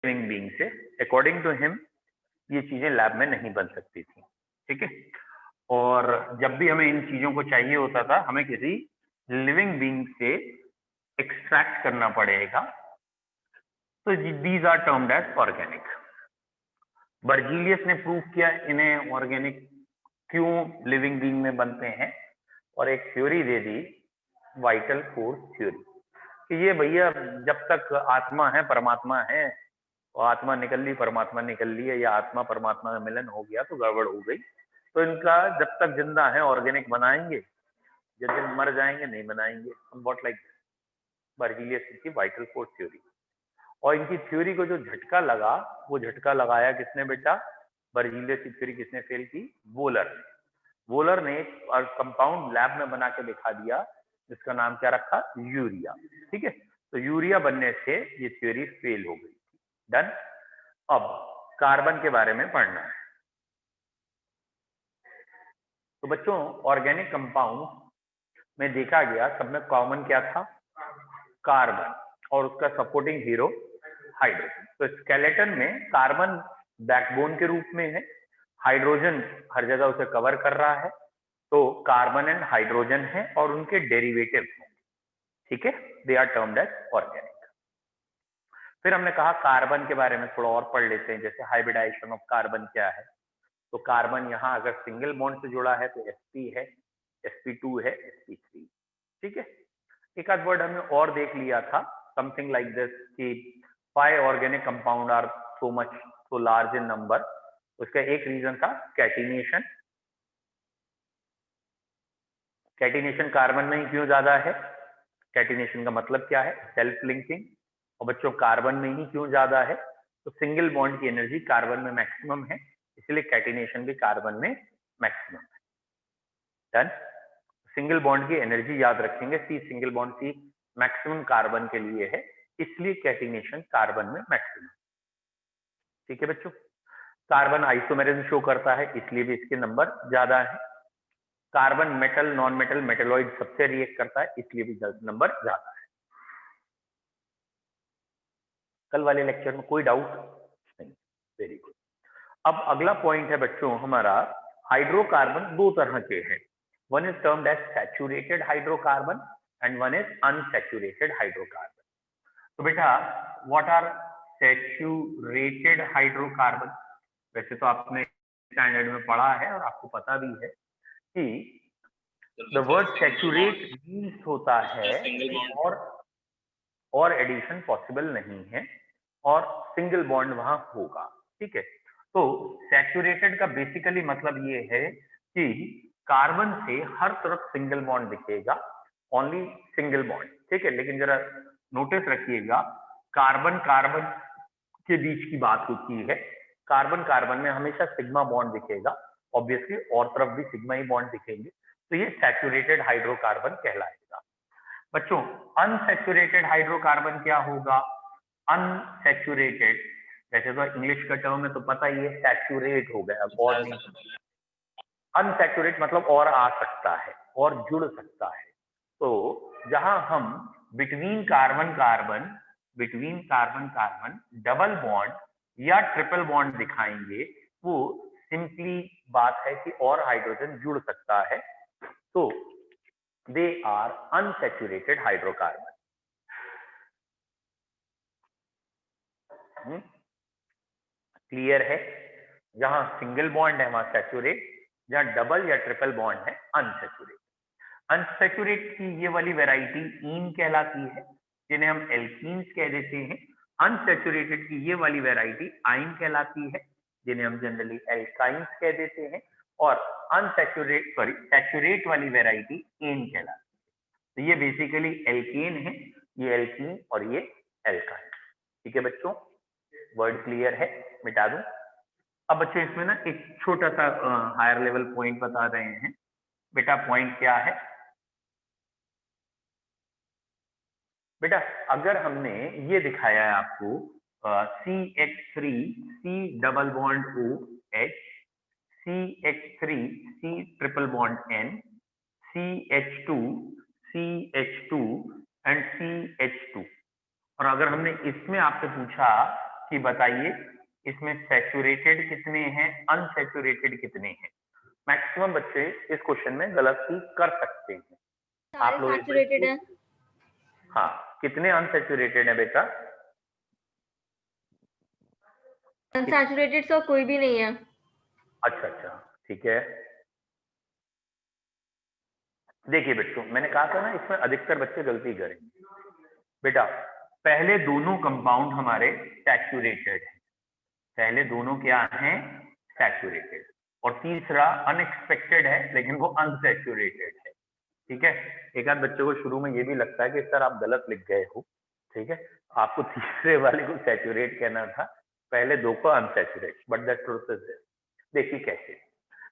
Living being से। According to him ये चीजें लैब में नहीं बन सकती थी, ठीक है। और जब भी हमें इन चीजों को चाहिए होता था, हमें किसी लिविंग बीइंग से एक्सट्रैक्ट करना पड़ेगा। तो these are termed as organic. Berzelius ने प्रूव किया इन्हें ऑर्गेनिक क्यों लिविंग बीइंग में बनते हैं, और एक थ्योरी दे दी, वाइटल फोर्स थ्योरी, कि ये भैया जब तक आत्मा है परमात्मा है, और आत्मा निकल ली परमात्मा निकल ली है, या आत्मा परमात्मा का मिलन हो गया तो गड़बड़ हो गई। तो इनका जब तक जिंदा है ऑर्गेनिक बनाएंगे, जिस दिन मर जाएंगे नहीं बनाएंगे। व्हाट लाइक बर्जीलियस की वाइटल फोर्स थ्योरी। और इनकी थ्योरी को जो झटका लगा, वो झटका लगाया किसने बेटा? बर्जीलियस की थ्योरी किसने फेल की? वोलर ने। वोलर ने एक कंपाउंड लैब में बना के दिखा दिया, जिसका नाम क्या रखा? यूरिया, ठीक है। तो यूरिया बनने से ये थ्योरी फेल हो गई। डन। अब कार्बन के बारे में पढ़ना है। तो बच्चों ऑर्गेनिक कंपाउंड में देखा गया सब में कॉमन क्या था? कार्बन, और उसका सपोर्टिंग हीरो हाइड्रोजन। तो स्केलेटन में कार्बन बैकबोन के रूप में है, हाइड्रोजन हर जगह उसे कवर कर रहा है। तो कार्बन एंड हाइड्रोजन है और उनके डेरिवेटिव हैं, ठीक है। They are termed as organic. फिर हमने कहा कार्बन के बारे में थोड़ा और पढ़ लेते हैं, जैसे हाइब्रिडाइजेशन ऑफ कार्बन क्या है। तो कार्बन यहाँ अगर सिंगल बॉन्ड से जुड़ा है तो sp है, sp2 है, sp3, ठीक है। एक आध वर्ड हमने और देख लिया था, समथिंग लाइक दिस, कि why organic compound are so much so large in number. उसका एक रीजन था कैटिनेशन। कैटिनेशन कार्बन में ही क्यों ज्यादा है? कैटिनेशन का मतलब क्या है? Self linking. और बच्चों कार्बन में ही क्यों ज्यादा है? तो सिंगल बॉन्ड की एनर्जी कार्बन में मैक्सिमम है, इसलिए कैटिनेशन भी कार्बन में मैक्सिमम है। डन। सिंगल बॉन्ड की एनर्जी याद रखेंगे, C single bond C maximum carbon के लिए है, इसलिए कैटिनेशन कार्बन में मैक्सिमम, ठीक है बच्चों। कार्बन आइसोमेरिज्म शो करता है, इसलिए भी इसके नंबर ज्यादा है। Carbon metal non metal metalloid सबसे रिएक्ट करता है, इसलिए भी नंबर ज्यादा है। कल वाले लेक्चर में कोई डाउट नहीं? Very good. अब अगला पॉइंट है बच्चों हमारा, हाइड्रोकार्बन दो तरह के हैं। One is termed as saturated hydrocarbon and one is unsaturated hydrocarbon. तो बेटा व्हाट आर सैचुरेटेड हाइड्रोकार्बन? वैसे तो आपने स्टैंडर्ड में पढ़ा है और आपको पता भी है कि द वर्ड सैचुरेट मीन्स होता है और एडिशन पॉसिबल नहीं है, और सिंगल बॉन्ड वहां होगा, ठीक है। तो सैचुरेटेड का बेसिकली मतलब ये है कि कार्बन से हर तरफ सिंगल बॉन्ड दिखेगा, ओनली सिंगल बॉन्ड, ठीक है। लेकिन जरा नोटिस रखिएगा, कार्बन कार्बन के बीच की बात होती है, कार्बन कार्बन में हमेशा सिग्मा बॉन्ड दिखेगा, ऑब्वियसली और तरफ भी सिग्मा ही बॉन्ड दिखेंगे, तो ये सैचुरेटेड हाइड्रोकार्बन कहलाएगा। बच्चों अनसैचुरेटेड हाइड्रोकार्बन क्या होगा? अनसैचुरेटेड, वैसे तो इंग्लिश का टर्म है तो पता ही है, सैचुरेट हो गया, और नहीं। अनसैचुरेट मतलब और आ सकता है और जुड़ सकता है। तो जहां हम between carbon carbon double bond या ट्रिपल बॉन्ड दिखाएंगे, वो सिंपली बात है कि और हाइड्रोजन जुड़ सकता है, तो they are unsaturated hydrocarbon. Clear है? जहां सिंगल बॉन्ड है वहां सैचुरेट, जहां डबल या ट्रिपल बॉन्ड है अनसैचुरेट। अनसैचुरेट की ये वाली वैरायटी ईन कहलाती है, जिन्हें हम एल्कीन्स कह देते हैं। अनसैचुरेटेड की ये वाली वैरायटी आइन कहलाती है, जिन्हें हम जनरली एल्काइंस कह देते हैं। और सैचुरेट वाली वैरायटी एन कहलाती है। तो ये बेसिकली एल्केन है, ये एल्कीन और ये एल्काइन, ठीक है बच्चों। वर्ड क्लियर है? मिटा दूं? अब बच्चों इसमें ना एक छोटा सा हायर लेवल पॉइंट बता रहे हैं। बेटा पॉइंट क्या है? बेटा अगर हमने ये दिखाया है आपको CH3 C double bond OH, CH3 C triple bond N, CH2 CH2 and CH2, और अगर हमने इसमें आपसे पूछा कि बताइए इसमें सैचुरेटेड कितने हैं, अनसैचुरेटेड कितने हैं। मैक्सिमम बच्चे इस क्वेश्चन में गलती कर सकते हैं। आप लोग सैचुरेटेड है। हाँ, कितने अनसैचुरेटेड है बेटा? अनसैचुरेटेड तो कोई भी नहीं है। अच्छा अच्छा, ठीक है। देखिए बच्चों, मैंने कहा था ना इसमें अधिकतर बच्चे गलती करेंगे। बेटा पहले दोनों कंपाउंड हमारे सैचुरेटेड हैं, पहले दोनों क्या हैं? सैचुरेटेड। और तीसरा अनएक्सपेक्टेड है लेकिन वो अनसैचुरेटेड है। ठीक है, एक आध बच्चों को शुरू में ये भी लगता है कि सर आप गलत लिख गए हो। ठीक है, आपको तीसरे वाले को सैचुरेट कहना था, पहले दो को unsaturate, but that truth is this. देखिए कैसे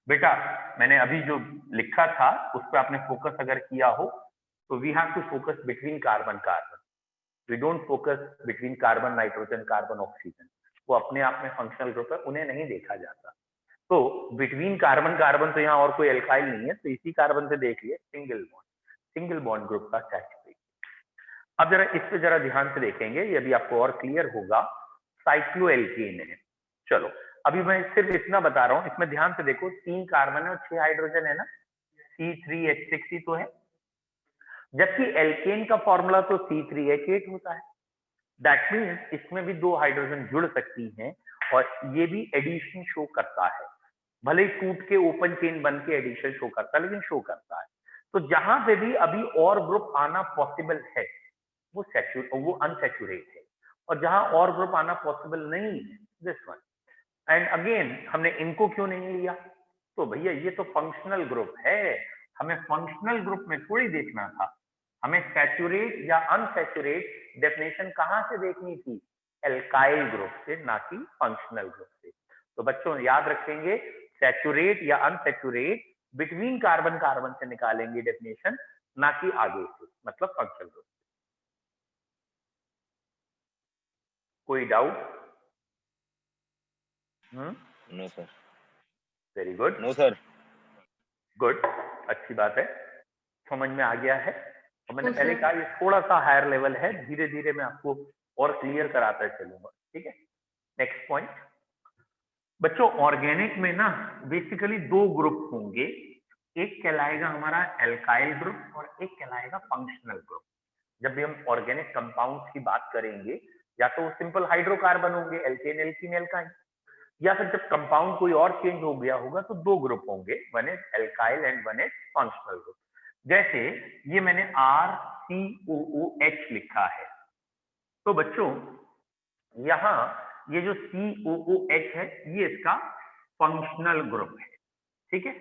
बेटा, मैंने अभी जो लिखा था उस पर आपने फोकस अगर किया हो तो we have to focus between carbon carbon, we don't focus between carbon nitrogen carbon oxygen, वो अपने आप में फंक्शनल ग्रुप है, उन्हें नहीं देखा जाता। तो बिटवीन कार्बन कार्बन तो यहाँ और कोई एल्काइल नहीं है, तो इसी कार्बन से देख लिए सिंगल बॉन्ड ग्रुप का सैचुरेट। अब जरा इस पे जरा ध्यान से देखेंगे, ये अभी आपको और क्लियर होगा। साइक्लोएल्केन है। चलो अभी मैं सिर्फ इतना बता रहा हूं, इसमें ध्यान से देखो, 3 कार्बन है और 6 हाइड्रोजन है ना, C3H6 ही तो है। जबकि एल्केन का फॉर्मूला तो C3H8 होता है। दैट मीन्स इसमें भी 2 हाइड्रोजन जुड़ सकती हैं और ये भी एडिशन शो करता है, भले ही टूट के ओपन चेन बन के एडिशन शो करता है लेकिन शो करता है। तो जहां पे भी अभी और ग्रुप आना पॉसिबल है वो अनसैचुरेट है, और जहां और ग्रुप आना पॉसिबल नहीं है दिस वन। एंड अगेन हमने इनको क्यों नहीं लिया? तो भैया ये तो फंक्शनल ग्रुप है, हमें फंक्शनल ग्रुप में थोड़ी देखना था, हमें सैचुरेट या अनसैचुरेट डेफिनेशन कहां से देखनी थी? एल्काइल ग्रुप से, ना कि फंक्शनल ग्रुप से। तो बच्चों याद रखेंगे, सैचुरेट या अनसैचुरेट बिटवीन कार्बन कार्बन से निकालेंगे डेफिनेशन, ना कि आगे से, मतलब फंक्शनल ग्रुप। कोई doubt? No sir. Very good. No sir. Good, अच्छी बात है, समझ में आ गया है। और मैंने No, पहले sir. कहा ये थोड़ा सा हायर लेवल है, धीरे धीरे मैं आपको और क्लियर कराता चलूंगा। ठीक है, नेक्स्ट पॉइंट। बच्चों ऑर्गेनिक में ना बेसिकली 2 ग्रुप होंगे, एक कहलाएगा हमारा एल्काइल ग्रुप और एक कहलाएगा फंक्शनल ग्रुप। जब भी हम ऑर्गेनिक कंपाउंड्स की बात करेंगे, या तो सिंपल हाइड्रोकार्बन होंगे, एल्केन एल्कीन एल्काइन, या फिर जब कंपाउंड कोई और चेंज हो गया होगा तो 2 ग्रुप होंगे, one is alkyl and one is functional group. जैसे ये मैंने RCOOH लिखा है, तो बच्चों यहां ये जो COOH है ये इसका फंक्शनल ग्रुप है। ठीक है,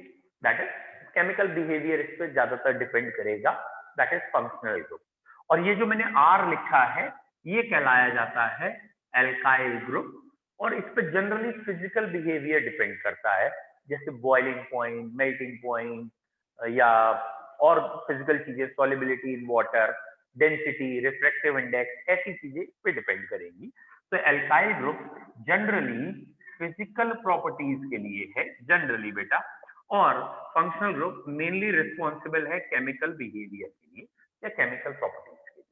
दैट इज केमिकल बिहेवियर इस पर ज्यादातर डिपेंड करेगा, दैट इज फंक्शनल ग्रुप। और ये जो मैंने R लिखा है ये कहलाया जाता है एल्काइल ग्रुप, और इस पर जनरली फिजिकल बिहेवियर डिपेंड करता है, जैसे बॉइलिंग पॉइंट, मेल्टिंग पॉइंट, या और फिजिकल चीजें, solubility in water, density, refractive index, ऐसी चीजें इस पे डिपेंड करेंगी। तो alkyl group generally physical properties के लिए है जनरली बेटा, और फंक्शनल ग्रुप मेनली रिस्पॉन्सिबल है केमिकल बिहेवियर के लिए या केमिकल प्रॉपर्टीज के लिए।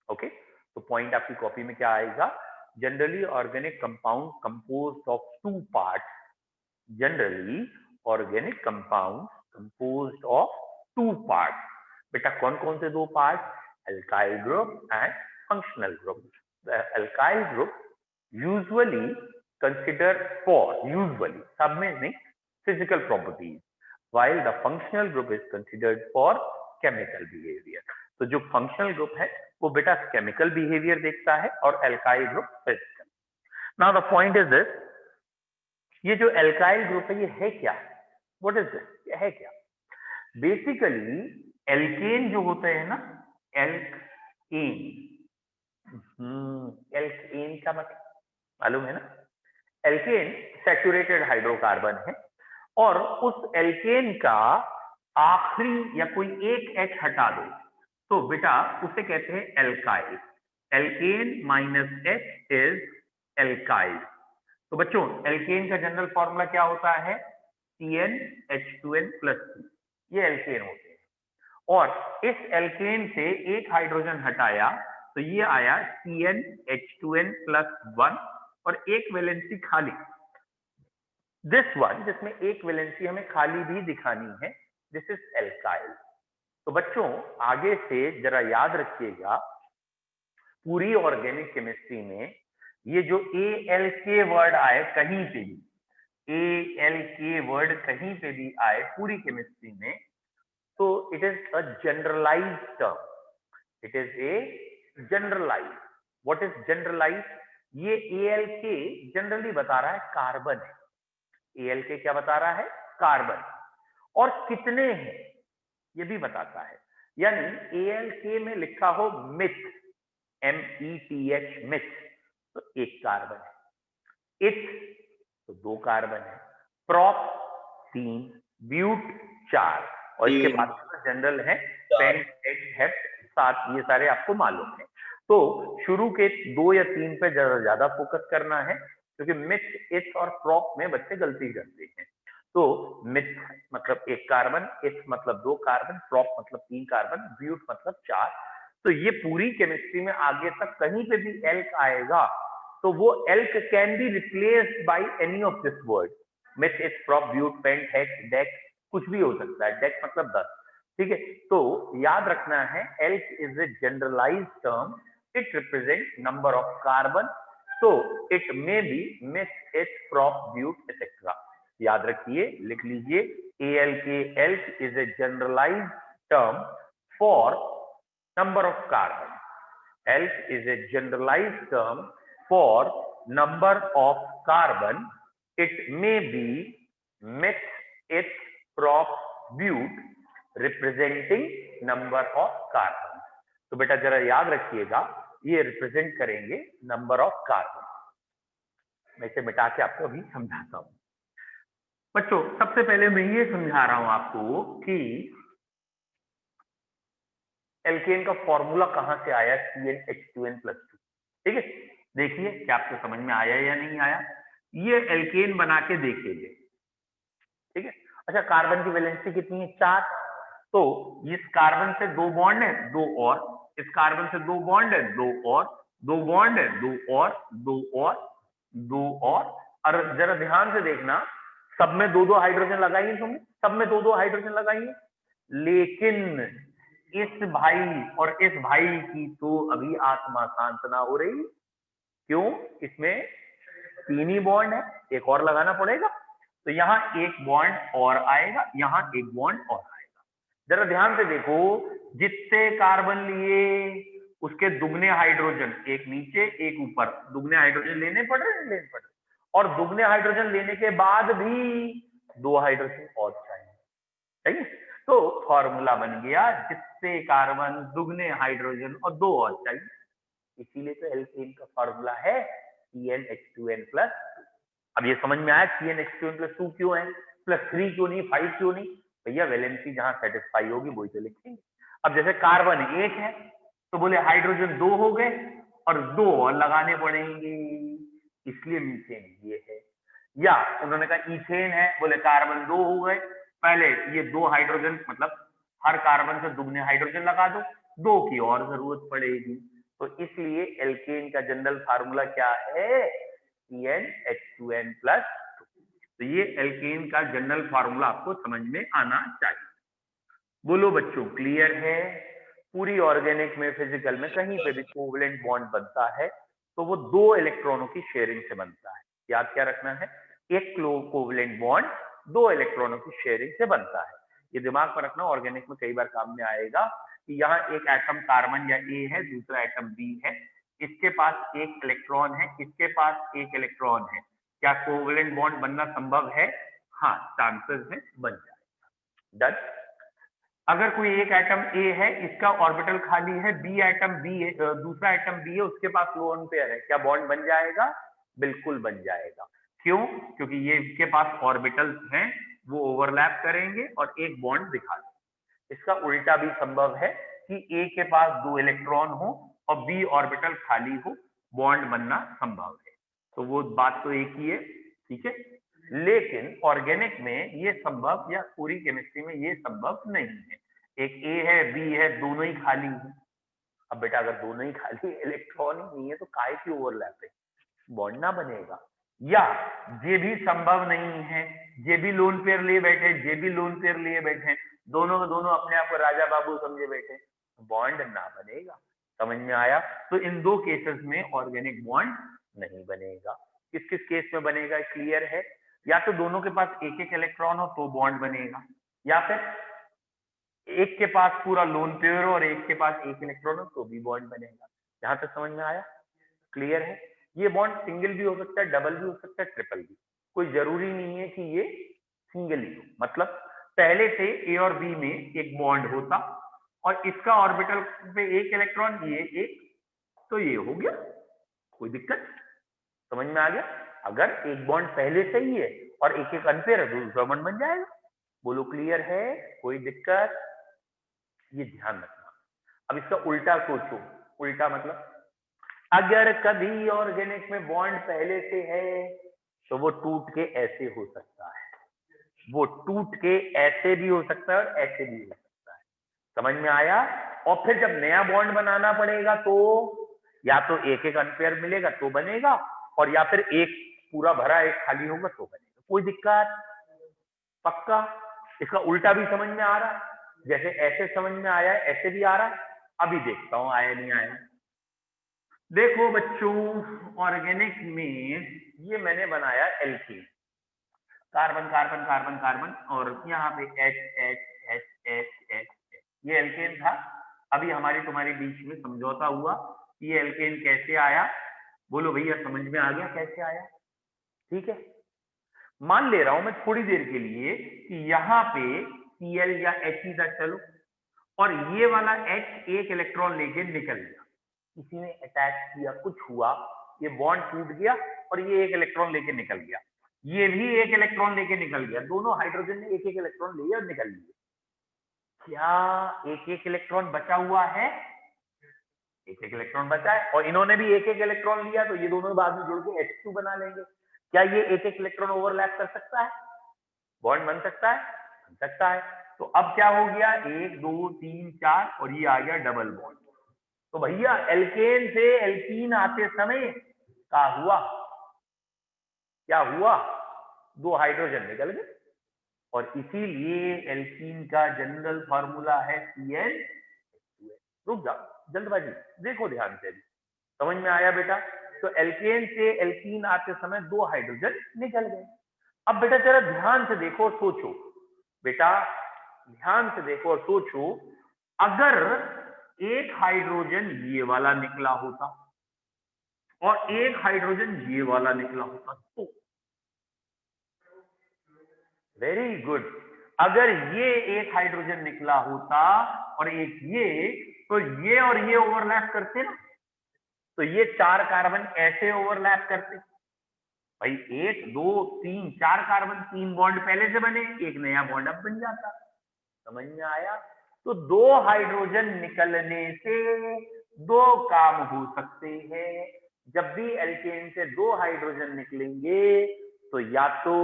ओके, तो पॉइंट आपकी कॉपी में क्या आएगा? Generally organic compound composed of 2 parts, generally organic compound composed of 2 parts. बेटा कौन कौन से 2 part? Alkyl group and functional group. The alkyl group usually consider for, usually सब में नहीं, physical properties, while the functional group is considered for chemical behavior। तो जो functional group है वो बेटा केमिकल बिहेवियर देखता है और alkyl group physical. Now the point is this, ये जो एल्काइल ग्रुप है ये है क्या? What is this? ये है क्या? बेसिकली एल्केन जो होते हैं ना, एल्केन, एल्केन का मतलब मालूम है ना? एल्केन सैचुरेटेड हाइड्रोकार्बन है, और उस एल्केन का आखिरी या कोई एक H हटा दो तो बेटा उसे कहते हैं alkyl. Alkane minus H is alkyl. तो बच्चों एल्केन का जनरल फॉर्मूला क्या होता है? CnH2n+2, ये एल्केन होते हैं। और इस एल्केन से एक हाइड्रोजन हटाया तो ये आया CnH2n+1, और एक वैलेंसी खाली, दिस वन, जिसमें एक वैलेंसी हमें खाली भी दिखानी है, दिस इज एल्काइल। तो बच्चों आगे से जरा याद रखिएगा, पूरी ऑर्गेनिक केमिस्ट्री में ये जो ALK वर्ड आए कहीं पे भी, ALK वर्ड कहीं पे भी आए पूरी केमिस्ट्री में, तो it is a generalised term, it is a generalise. What is generalise? ये ALK जनरली बता रहा है कार्बन है, ALK क्या बता रहा है? कार्बन। और कितने हैं ये भी बताता है, यानी ALK में लिखा हो मिथ, METH मिथ, तो एक कार्बन है, इथ तो दो कार्बन है, प्रॉप 3, ब्यूट 4, और इसके बाद जनरल है पेंट, हेप्ट 7, ये सारे आपको मालूम है। तो शुरू के 2 या 3 पे ज्यादा फोकस करना है, क्योंकि मिथ, इथ और प्रॉप में बच्चे गलती करते हैं। तो मिथ मतलब एक कार्बन, इथ मतलब 2 कार्बन, प्रॉप मतलब 3 कार्बन, ब्यूट मतलब 4। तो ये पूरी केमिस्ट्री में आगे तक कहीं पे भी एल्क आएगा तो वो elk can be replaced by any of this word, myth, eth, prop, ब्यूट, paint, hex, deck, कुछ भी हो सकता है, डेक मतलब 10। ठीक है, तो याद रखना है alk is a generalised term, it represent number of carbon, so it may be meth, eth, prop, but etcetera. याद रखिए, लिख लीजिए, ALK, alk is a generalised term for number of carbon. Elk is a generalized term for number of carbon. It may be meth, eth, prop, but representing number of carbon. तो बेटा जरा याद रखिएगा, ये रिप्रेजेंट करेंगे number of carbon. मैं इसे मिटा के आपको अभी समझाता हूं। बच्चों सबसे पहले मैं ये समझा रहा हूं आपको कि एल्केन का फॉर्मूला कहां से आया, CnH2n+2। ठीक है, देखिए क्या आपको समझ में आया या नहीं आया, ये एल्केन बना के देखिए। ठीक है, अच्छा कार्बन की वैलेंसी कितनी है? 4। तो इस कार्बन से 2 बॉन्ड है, 2 और, इस कार्बन से 2 बॉन्ड है, 2 और, 2 बॉन्ड है, 2 और, 2 और, 2 और जरा ध्यान से देखना, सब में 2-2 हाइड्रोजन लगाइए, तुमने सब में 2-2 हाइड्रोजन लगाइए, लेकिन इस भाई और इस भाई की तो अभी आत्मा सांत्वना हो रही। क्यों? इसमें 3 ही बॉन्ड है, एक और लगाना पड़ेगा, तो यहाँ एक बॉन्ड और आएगा, यहाँ एक बॉन्ड और आएगा। जरा ध्यान से देखो, जितने कार्बन लिए उसके दुगने हाइड्रोजन, एक नीचे एक ऊपर, दुगने हाइड्रोजन लेने पड़ रहे, और दुगने हाइड्रोजन लेने के बाद भी 2 हाइड्रोजन और चाहिए। तो फॉर्मूला बन गया, जितने कार्बन दुगने हाइड्रोजन और 2 और चाहिए, इसीलिए तो एल्केन का फॉर्मूला है CnH2n+2। अब ये समझ में आया CnH2n+2 क्यों है, +3 क्यों नहीं, 5 क्यों नहीं? भैया वैलेंसी जहां सेटिस्फाई होगी वही तो लिखेंगे। अब जैसे कार्बन 1 है तो बोले हाइड्रोजन 2 हो गए और 2 और लगाने पड़ेंगे, इसलिए मीथेन ये है। या उन्होंने कहा इथेन है, बोले कार्बन 2 हो गए, पहले ये 2 हाइड्रोजन मतलब हर कार्बन से दुगने हाइड्रोजन लगा दो, 2 की और जरूरत पड़ेगी। तो इसलिए एल्केन का जनरल फार्मूला क्या है? CnH2n+2। तो ये एल्केन का जनरल फार्मूला आपको समझ में आना चाहिए। बोलो बच्चों क्लियर है? पूरी ऑर्गेनिक में, फिजिकल में कहीं पे भी कोवलेंट बॉन्ड बनता है तो वो 2 इलेक्ट्रॉनों की शेयरिंग से बनता है। याद क्या रखना है? एक कोवलेंट बॉन्ड 2 इलेक्ट्रॉनों की शेयरिंग से बनता है। ये दिमाग में रखना, ऑर्गेनिक में कई बार काम में आएगा कि यहाँ एक एटम कार्बन या ए है, दूसरा एटम बी है, इसके पास एक इलेक्ट्रॉन है, इसके पास एक इलेक्ट्रॉन है, क्या कोवलेंट बॉन्ड बनना संभव है? हाँ, चांसेस है, बन जाएगा। डन। अगर कोई एक एटम ए है, इसका ऑर्बिटल खाली है, बी एटम बी है, दूसरा एटम बी है, उसके पास लोन पेयर है, क्या बॉन्ड बन जाएगा? बिल्कुल बन जाएगा। क्यों? क्योंकि ये इसके पास ऑर्बिटल्स हैं, वो ओवरलैप करेंगे और एक बॉन्ड दिखा देंगे। इसका उल्टा भी संभव है कि ए के पास 2 इलेक्ट्रॉन हो और बी ऑर्बिटल खाली हो, बॉन्ड बनना संभव है। तो वो बात तो एक ही है, ठीक है। लेकिन ऑर्गेनिक में ये संभव, या पूरी केमिस्ट्री में ये संभव नहीं है। एक ए है, बी है, दोनों ही खाली है। अब बेटा अगर दोनों ही खाली इलेक्ट्रॉन ही नहीं है तो काय की ओवरलैप है? बॉन्ड ना बनेगा। या ये भी संभव नहीं है, ये भी लोन पेयर लिए बैठे, ये भी लोन पेयर लिए बैठे, दोनों दोनों अपने आप को राजा बाबू समझे बैठे, बॉन्ड ना बनेगा। समझ में आया? तो इन दो केसेस में ऑर्गेनिक बॉन्ड नहीं बनेगा। किस किस केस में बनेगा क्लियर है? या तो दोनों के पास एक एक इलेक्ट्रॉन हो तो बॉन्ड बनेगा, या फिर एक के पास पूरा लोन पेयर हो और एक के पास एक इलेक्ट्रॉन हो तो भी बॉन्ड बनेगा। यहां तक समझ में आया? क्लियर है? ये बॉन्ड सिंगल भी हो सकता है, डबल भी हो सकता है, ट्रिपल भी, कोई जरूरी नहीं है कि ये सिंगल ही हो। मतलब पहले से ए और बी में एक बॉन्ड होता और इसका ऑर्बिटल पे एक इलेक्ट्रॉन, ये एक, तो ये हो गया, कोई दिक्कत? समझ में आ गया? अगर एक बॉन्ड पहले से ही है और एक एक अनपेयर है तो दूसरा बॉन्ड बन जाएगा। बोलो क्लियर है? कोई दिक्कत? ये ध्यान रखना। अब इसका उल्टा सोचो। उल्टा मतलब अगर कभी ऑर्गेनिक में बॉन्ड पहले से है तो वो टूट के ऐसे हो सकता है, वो टूट के ऐसे भी हो सकता है और ऐसे भी हो सकता है। समझ में आया? और फिर जब नया बॉन्ड बनाना पड़ेगा तो या तो एक एक अनपेयर मिलेगा तो बनेगा, और या फिर एक पूरा भरा एक खाली होगा तो बनेगा। कोई दिक्कत? पक्का? इसका उल्टा भी समझ में आ रहा है? जैसे ऐसे समझ में आया है ऐसे भी आ रहा है। अभी देखता हूं आया नहीं आया। देखो बच्चों, ऑर्गेनिक में ये मैंने बनाया alkene, carbon carbon carbon carbon, और यहाँ पे H H H H H, ये एल्केन था। अभी हमारी तुम्हारी बीच में समझौता हुआ कि ये एल्केन कैसे आया। बोलो भैया समझ में आ गया कैसे आया? ठीक है, मान ले रहा हूं मैं थोड़ी देर के लिए कि यहाँ पे Cl या He था, चलो, और ये वाला H एक इलेक्ट्रॉन लेके निकल गया, किसी ने अटैच किया, कुछ हुआ, ये बॉन्ड टूट गया और ये एक इलेक्ट्रॉन लेके निकल गया, ये भी एक इलेक्ट्रॉन लेके निकल गया, दोनों हाइड्रोजन ने एक एक इलेक्ट्रॉन लिए और निकल लिए। क्या एक एक इलेक्ट्रॉन बचा हुआ है? एक एक इलेक्ट्रॉन बचा है, और इन्होंने भी एक एक इलेक्ट्रॉन लिया, तो ये दोनों बाद में जुड़ के H2 बना लेंगे। क्या ये एक एक इलेक्ट्रॉन ओवरलैप कर सकता है? बॉन्ड बन सकता है? बन सकता है। तो अब क्या हो गया, 1 2 3 4 और ये आ गया डबल बॉन्ड। तो भैया एल्केन से एल्कीन आते समय क्या हुआ? क्या हुआ? दो हाइड्रोजन निकल गए, और इसीलिए एल्कीन का जनरल फॉर्मूला है Cl। रुक जाओ, जल्दबाजी देखो ध्यान से, समझ में आया बेटा? तो एल्केन से एल्कीन आते समय दो हाइड्रोजन निकल गए। अब बेटा जरा ध्यान से देखो और सोचो, बेटा ध्यान से देखो और सोचो, अगर एक हाइड्रोजन ये वाला निकला होता और एक हाइड्रोजन ये वाला निकला होता तो, वेरी गुड, अगर ये एक हाइड्रोजन निकला होता और एक ये, तो ये और ये ओवरलैप करते ना, तो ये 4 कार्बन ऐसे ओवरलैप करते। भाई 1 2 3 4 कार्बन, 3 बॉन्ड पहले से बने, एक नया बॉन्ड अब बन जाता। समझ में आया? तो दो हाइड्रोजन निकलने से दो काम हो सकते हैं। जब भी एल्केन से दो हाइड्रोजन निकलेंगे तो या तो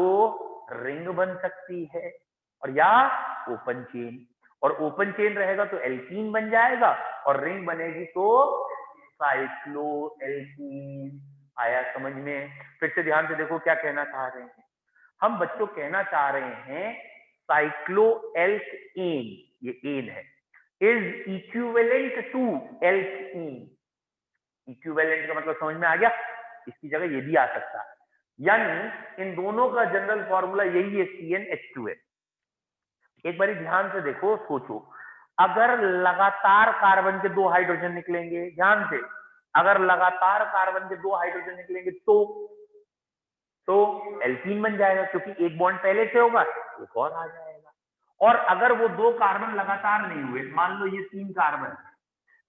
रिंग बन सकती है और या ओपन चेन, और ओपन चेन रहेगा तो एल्कीन बन जाएगा, और रिंग बनेगी तो साइक्लो एल्कीन। आया समझ में? फिर से ध्यान से देखो क्या कहना चाह रहे हैं हम बच्चों। कहना चाह रहे हैं साइक्लो एल्कीन, ये एन है, is equivalent to alkene. Equivalent का मतलब समझ में आ गया? इसकी जगह ये भी आ सकता है, यानी इन दोनों का जनरल फॉर्मूला यही है, CnH2 है। एक बार ध्यान से देखो, सोचो, अगर लगातार कार्बन के दो हाइड्रोजन निकलेंगे, ध्यान से, अगर लगातार कार्बन के दो हाइड्रोजन निकलेंगे तो एल्कीन बन जाएगा, क्योंकि एक बॉन्ड पहले से होगा, एक और आ जाएगा। और अगर वो दो कार्बन लगातार नहीं हुए, मान लो ये 3 कार्बन,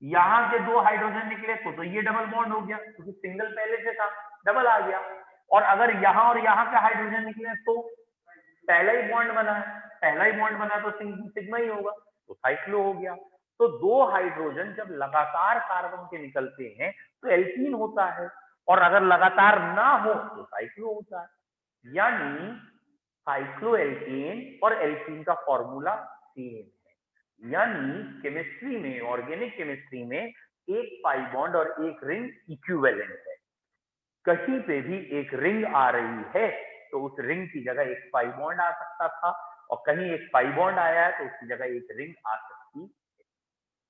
यहां से दो हाइड्रोजन निकले तो ये डबल बॉन्ड हो गया, क्योंकि सिंगल पहले से था, डबल आ गया। और अगर यहां और यहां के हाइड्रोजन निकले तो पहला ही बॉन्ड बना है, पहला ही बॉन्ड बना तो सिग्मा ही होगा, तो साइक्लो हो गया। तो दो हाइड्रोजन जब लगातार कार्बन के निकलते हैं तो एल्कीन होता है, और अगर लगातार ना हो तो साइक्लो होता है। यानी साइक्लो एल्कीन और एल्कीन का फॉर्मूला सेम है। यानी केमिस्ट्री में, ऑर्गेनिक केमिस्ट्री में, एक पाई बॉन्ड और एक रिंग इक्विवेलेंट है। कहीं पे भी एक रिंग आ रही है तो उस रिंग की जगह एक पाई बॉन्ड आ सकता था, और कहीं एक पाई बॉन्ड आया है तो उसकी जगह एक रिंग आ सकती है।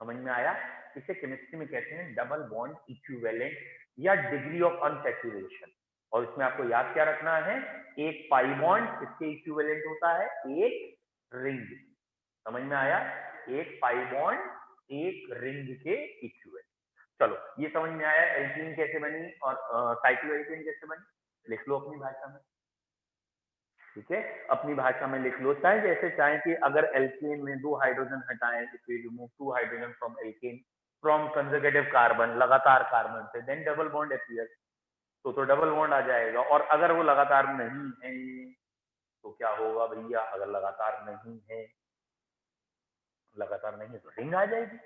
समझ में आया? इसे केमिस्ट्री में कहते हैं डबल बॉन्ड इक्विवेलेंट या डिग्री ऑफ अनसैचुरेशन। और इसमें आपको याद क्या रखना है, एक पाई बॉन्ड इसके इक्विवेलेंट होता है एक रिंग। समझ में आया? एक पाई बॉन्ड एक रिंग के इक्विवेलेंट। चलो ये समझ में आया एल्कीन कैसे बनी और साइक्लोएल्केन कैसे बनी। लिख लो अपनी भाषा में, ठीक है, अपनी भाषा में लिख लो। चाहे जैसे चाहे कि अगर एल्केन में 2 हाइड्रोजन हटाएं, if we remove 2 hydrogen from alkane from conservative carbon, लगातार कार्बन से, देन डबल बॉन्ड अपीयर, तो डबल बॉन्ड आ जाएगा। और अगर वो लगातार नहीं है तो क्या होगा भैया? अगर लगातार नहीं है, लगातार नहीं है तो रिंग आ जाएगी,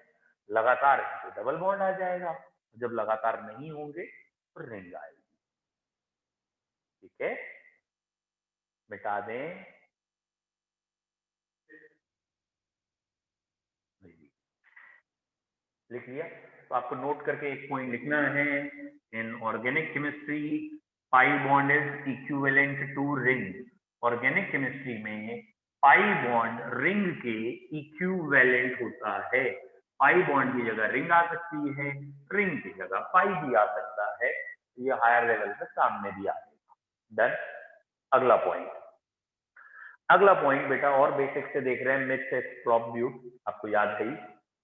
लगातार है तो डबल बॉन्ड आ जाएगा, जब लगातार नहीं होंगे तो रिंग आएगी। ठीक है, मिटा दें, लिख लिया? तो आपको नोट करके एक पॉइंट लिखना है, in organic chemistry pi bond is equivalent to ring. Organic chemistry में पाई बॉन्ड रिंग के इक्विवेलेंट होता है। पाई बॉन्ड की जगह रिंग आ सकती है, रिंग की जगह पाई भी आ सकता है, ये हायर लेवल पे सामने भी आएगा। डन। अगला पॉइंट, अगला पॉइंट बेटा और बेसिक से देख रहे हैं, मिथ प्रॉप ब्यूट, आपको याद है,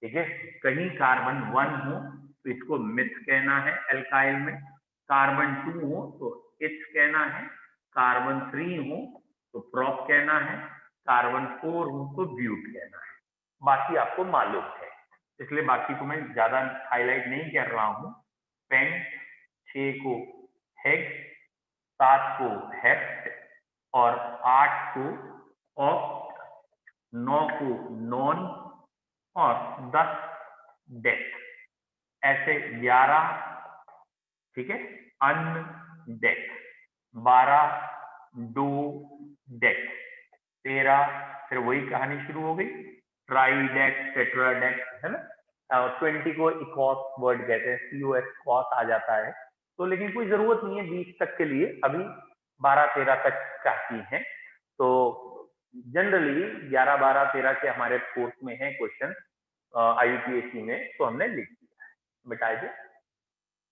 ठीक है। कहीं कार्बन 1 हो तो इसको मिथ कहना है एल्काइल में, कार्बन 2 हो तो इथ कहना है, कार्बन 3 हो तो प्रॉप कहना है, कार्बन 4 हो तो ब्यूट कहना है। बाकी आपको मालूम है, इसलिए बाकी को मैं ज्यादा हाईलाइट नहीं कर रहा हूं। पेंट, 6 को हेक्स, 7 को हेप्ट और 8 को ऑक्ट, 9 को नॉन और 10 डेथ, ऐसे 11, ठीक है, अनडेथ, 12 डो डेथ, 13 फिर वही कहानी शुरू हो गई, ट्राइडेथ, टेट्राडेथ, है ना। 20 को इकॉस वर्ड कहते हैं, COS कॉस आ जाता है, तो लेकिन कोई जरूरत नहीं है 20 तक के लिए, अभी 12-13 तक काफी है। तो जनरली 11, 12, 13 के हमारे कोर्स में है क्वेश्चन IUPAC में, तो हमने लिख दिया है। मिटा दे,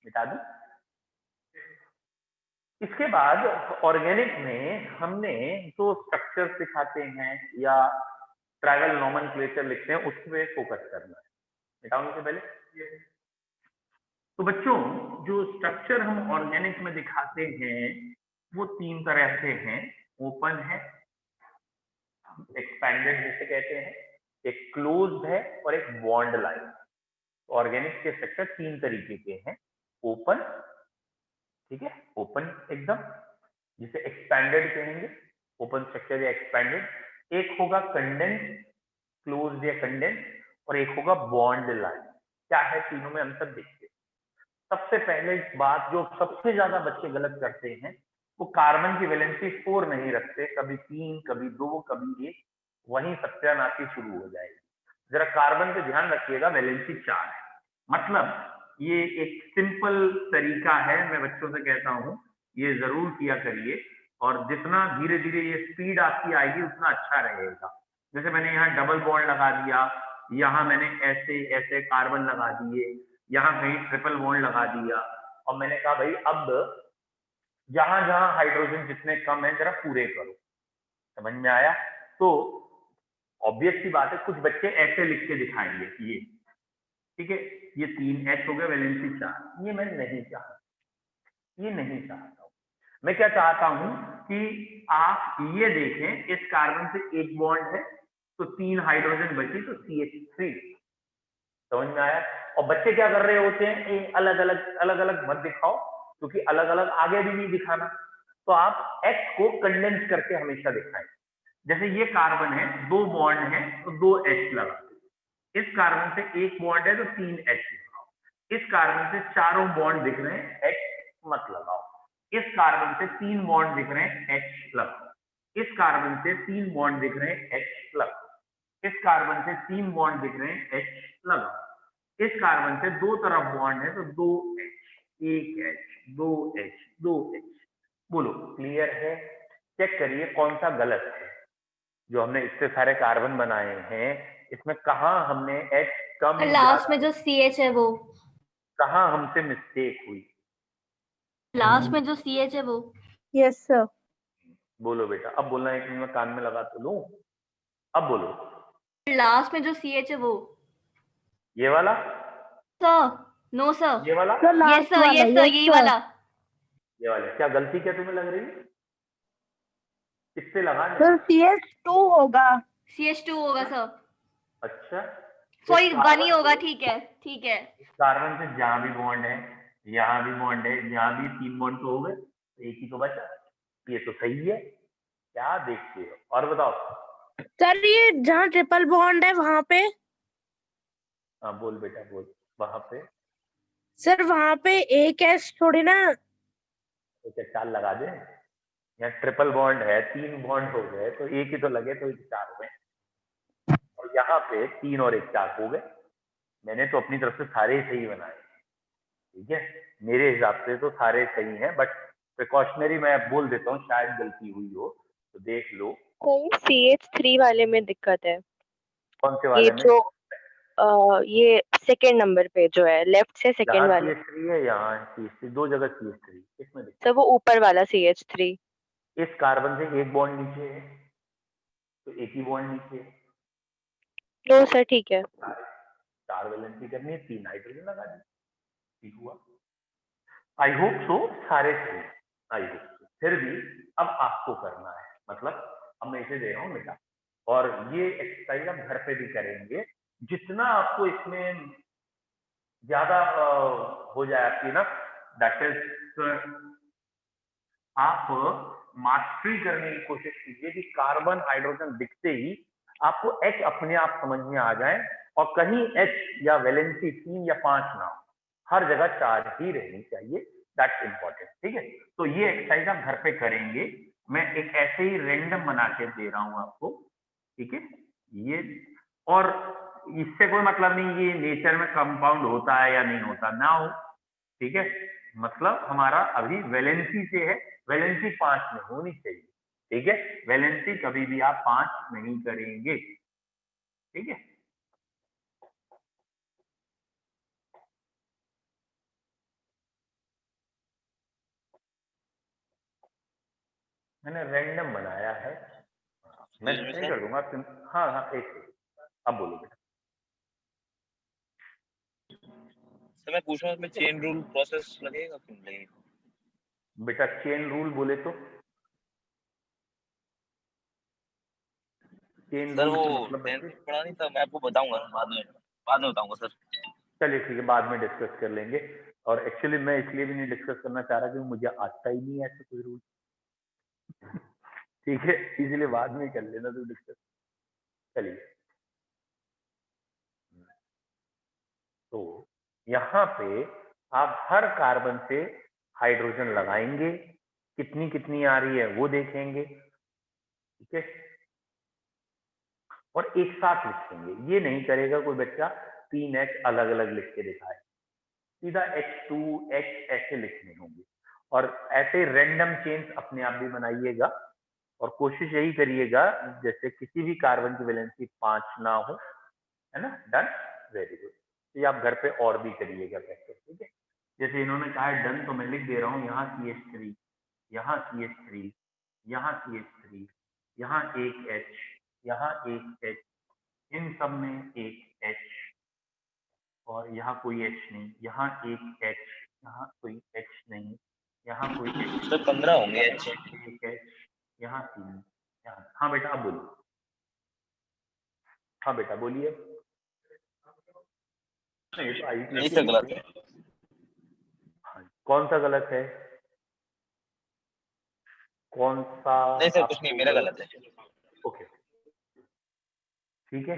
मिटा दूं? इसके बाद ऑर्गेनिक में हमने जो स्ट्रक्चर सिखाते हैं या ट्राइवल नोमेनक्लेचर लिखते हैं उस पे फोकस करना है। मिटाऊंगे से पहले, तो बच्चों जो स्ट्रक्चर हम ऑर्गेनिक में दिखाते हैं वो 3 तरह से हैं। ओपन है, एक्सपैंडेड जिसे कहते हैं, एक क्लोज्ड है और एक बॉन्ड लाइन। ऑर्गेनिक के स्ट्रक्चर 3 तरीके के हैं। ओपन, ठीक है, ओपन एकदम, जिसे एक्सपैंडेड कहेंगे, ओपन स्ट्रक्चर या एक्सपैंडेड। एक होगा कंडेंस, क्लोज्ड या कंडेंस, और एक होगा बॉन्ड लाइन। क्या है तीनों में अंतर देखिए। सबसे पहले बात जो सबसे ज्यादा बच्चे गलत करते हैं, वो कार्बन की वैलेंसी 4 नहीं रखते, कभी 3, कभी 2, कभी 1, वहीं सत्यानाशी शुरू हो जाएगी। जरा कार्बन पे ध्यान रखिएगा, वैलेंसी 4 है। मतलब ये एक सिंपल तरीका है, मैं बच्चों से कहता हूं ये जरूर किया करिए, और जितना धीरे धीरे ये स्पीड आपकी आएगी उतना अच्छा रहेगा। जैसे मैंने यहाँ डबल बॉन्ड लगा दिया, यहाँ मैंने ऐसे ऐसे कार्बन लगा दिए, यहाँ कहीं ट्रिपल बॉन्ड लगा दिया, और मैंने कहा भाई अब जहां जहां हाइड्रोजन जितने कम है जरा पूरे करो। समझ में आया? तो ऑब्वियस सी बात है, कुछ बच्चे ऐसे लिख के दिखाएंगे ये, ठीक है, ये 3H हो गया, वैलेंसी 4। ये मैं नहीं चाहता, ये नहीं चाहता हूं। मैं क्या चाहता हूं कि आप ये देखें, इस कार्बन से एक बॉन्ड है तो 3 हाइड्रोजन बची तो CH3। समझ में आया? और बच्चे क्या कर रहे होते हैं, अलग अलग मत दिखाओ, क्योंकि अलग अलग आगे भी नहीं दिखाना, तो आप H को कंडेंस करके हमेशा दिखाएं। जैसे ये कार्बन है, 2 बॉन्ड है तो 2H लगा, इस कार्बन से एक बॉन्ड है तो 3H लगाओ, इस कार्बन से चारों बॉन्ड दिख रहे हैं H मत लगाओ, इस कार्बन से 3 बॉन्ड दिख रहे हैं H लगाओ, इस कार्बन से 3 बॉन्ड दिख रहे हैं H लगाओ, इस कार्बन से 3 बॉन्ड दिख रहे हैं H लगाओ, इस कार्बन से 2 तरफ बॉन्ड है तो 2H, एक H, दो H, दो H। बोलो क्लियर है? चेक करिए कौन सा गलत है। जो हमने इतने सारे कार्बन बनाए हैं इसमें कहाँ हमने H कम लास्ट ज्यादा, में जो CH है वो, कहाँ हमसे मिस्टेक हुई? लास्ट में जो CH है वो। Yes sir. बोलो बेटा, अब बोलना है कि मैं कान में लगा तो लूं? अब बोलो। लास्ट में जो CH है वो। ये वाला? Sir, no sir. ये वाला? सर यस लास्ट सर, वाला, यस सर, यस यही सर। वाला। ये वाले? क्या गलती क्या तुम्हें लग रही है? किससे लगाने? सर CS2 होगा। CH2 होगा सर। अच्छा, सॉरी, 1 ही होगा। ठीक है, ठीक है। इस कार्बन से जहां भी बॉन्ड है, यहाँ भी बॉन्ड है, जहां भी 3 बॉन्ड तो हो गए, तो एक ही तो बचा। ये तो सही है। क्या देखते हो? और बताओ। सर ये जहाँ ट्रिपल बॉन्ड है वहां पे। हाँ बोल बेटा बोल। वहां पे सर वहां पे एक एस थोड़ी ना। तो क्या चार लगा दे? यहाँ ट्रिपल बॉन्ड है, 3 बॉन्ड हो गए तो एक ही तो लगे, तो 4 हो गए। और यहाँ पे 3 और 1 4 हो गए। मैंने तो अपनी तरफ से सारे ही सही बनाए। ठीक है, मेरे हिसाब से तो सारे सही हैं, बट प्रिकॉशनरी मैं बोल देता हूँ, शायद गलती हुई हो तो देख लो। CH3 वाले में दिक्कत है। कौन से ये वाले में? जो ये सेकेंड नंबर पे जो है, लेफ्ट से यहाँ सेकेंड वाले। CH3 है, यहाँ CH3, दो जगह CH3। किसमें दिक्कत? सर वो ऊपर वाला CH3। इस कार्बन से एक बॉन्ड नीचे है तो एक ही बॉन्ड नीचे है। नो सर, ठीक है। 4 वैलेंसी करनी है, 3 हाइड्रोजन लगा दी, ठीक हुआ। आई होप सो सारे सही। I hope so. फिर भी अब आपको करना है, मतलब अब मैं इसे दे रहा हूँ बेटा, और ये एक्सरसाइज आप घर पे भी करेंगे। जितना आपको इसमें ज्यादा हो जाए आपकी ना, दैट इज, आप मास्टरी करने की कोशिश कीजिए कि कार्बन हाइड्रोजन दिखते ही आपको H अपने आप समझ में आ जाए, और कहीं H या वैलेंसी 3 या 5 ना हो, हर जगह 4 ही रहनी चाहिए। That's important. ठीक है, तो ये एक्सरसाइज आप घर पे करेंगे। मैं एक ऐसे ही रैंडम बना के दे रहा हूं आपको। ठीक है, ये, और इससे कोई मतलब नहीं कि नेचर में कंपाउंड होता है या नहीं होता ना हो। ठीक है, मतलब हमारा अभी वैलेंसी से है, वैलेंसी 5 में होनी चाहिए। ठीक है, वैलेंसी कभी भी आप 5 नहीं करेंगे। ठीक है, मैंने रैंडम बनाया है, मैं नहीं कर दूंगा। हाँ हाँ, एक second। अब बोलो बेटा। सर मैं पूछ रहा हूँ, इसमें चेन रूल प्रोसेस लगेगा कि नहीं लगेगा? बेटा चेन रूल बोले तो? चेन सर रूल वो से मतलब 10th बच्चे? में पढ़ा नहीं था, मैं आपको बताऊंगा बाद में बताऊंगा सर। चलिए ठीक है, बाद में डिस्कस कर लेंगे। और एक्चुअली मैं इसलिए भी नहीं डिस्कस करना चाह रहा क्योंकि मुझे आता ही नहीं है ऐसे कोई रूल। ठीक है, इसलिए बाद में कर लेना तो डिस्कस। चलिए, तो यहाँ पे आप हर कार्बन से हाइड्रोजन लगाएंगे, कितनी कितनी आ रही है वो देखेंगे। ठीक है, और एक साथ लिखेंगे। ये नहीं करेगा कोई बच्चा 3H अलग अलग लिख के दिखाए, सीधा H2H ऐसे लिखने होंगे। और ऐसे रैंडम चेन्स अपने आप भी बनाइएगा, और कोशिश यही करिएगा जैसे किसी भी कार्बन की वैलेंसी 5 ना हो, है ना। Done, very good. तो ये आप घर पे और भी करिएगा प्रैक्टिस। ठीक है, जैसे इन्होंने कहा है डन, तो मैं लिख दे रहा हूँ यहाँ CH3, यहाँ CH3, यहाँ CH3, यहाँ एक H, यहाँ एक H, इन सब में एक H, और यहाँ कोई H नहीं, यहाँ एक H, यहाँ कोई H नहीं, यहाँ कोई H, सर 15 होंगे H। एक H, यहाँ 3, यहाँ। हाँ बेटा आप बोलिए। हाँ बेटा बोलिए। नहीं तो आई नहीं सर, गलत है। हाँ, कौन सा गलत है? कौन सा? नहीं सर, कुछ नहीं, मेरा गलत है। ओके, ठीक है,